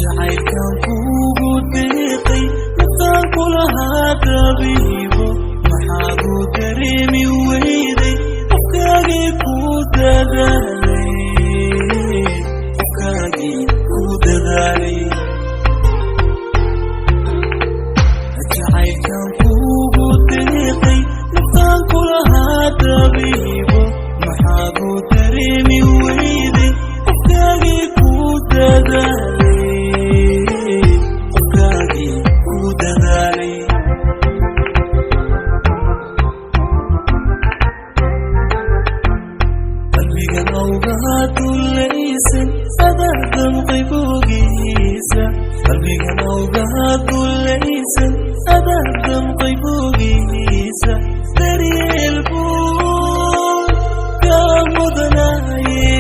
jacaylkan kugu deeqay naftaan kulahaa dabiibo maxaad u dareemi weyday qofkaagii ku dadaalay jacaylkan kugu deeqay naftaan kulahaa dabiibo maxaad u dareemi weyday qofkaagii ku dadaalay qalbiga awgaa dulaysan adaa damqay bogiisa qalbiga awgaa dulaysan adaa damqay bogiisa daryeel buu kaa mudanaye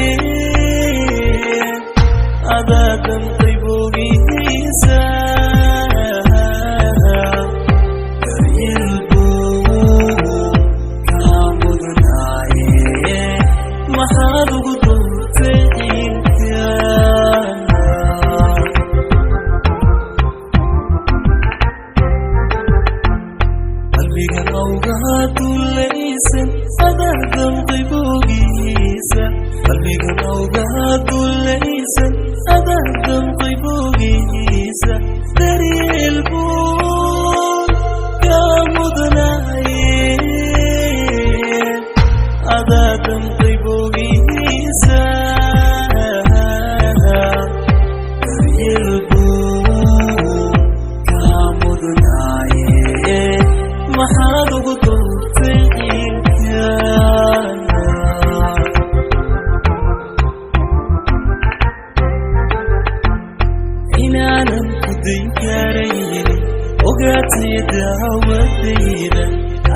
adaa damqay bogiisa daryeel buu kaa mudanaye maxaad ugu doortay inkaana qalbiga awgaa dulaysan adaa damqay bogiisa qalbiga awgaa dulaysan adaa damqay bogiisa daryeel buu kaa mudanaye adaa damqay bogiisa daryeel buu kaa mudanaye maxaad ugu doortay inkaana inaanan ku dayn karaynin ogaatay daawadayda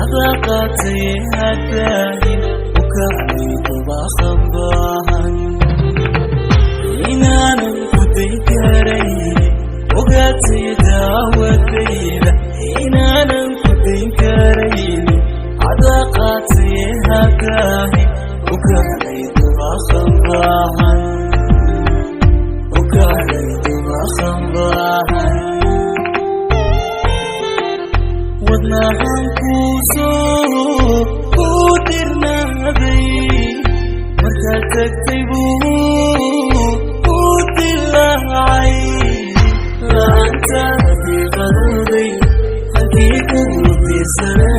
adaa qaatay hadaahin ukacay dabaqan baahan inaanan ku dayn karaynin ogaatay daawadayda inaanan ku dayn karaynin adaa qaatay hadaahin ukacay dabaqan baahan ukacay dabaqan baahan wadnahan kuusoo ku dirnaaday markaad tagtay buu ku dilaacay la'aantaadii qaruuray halkii kugu tiirsanay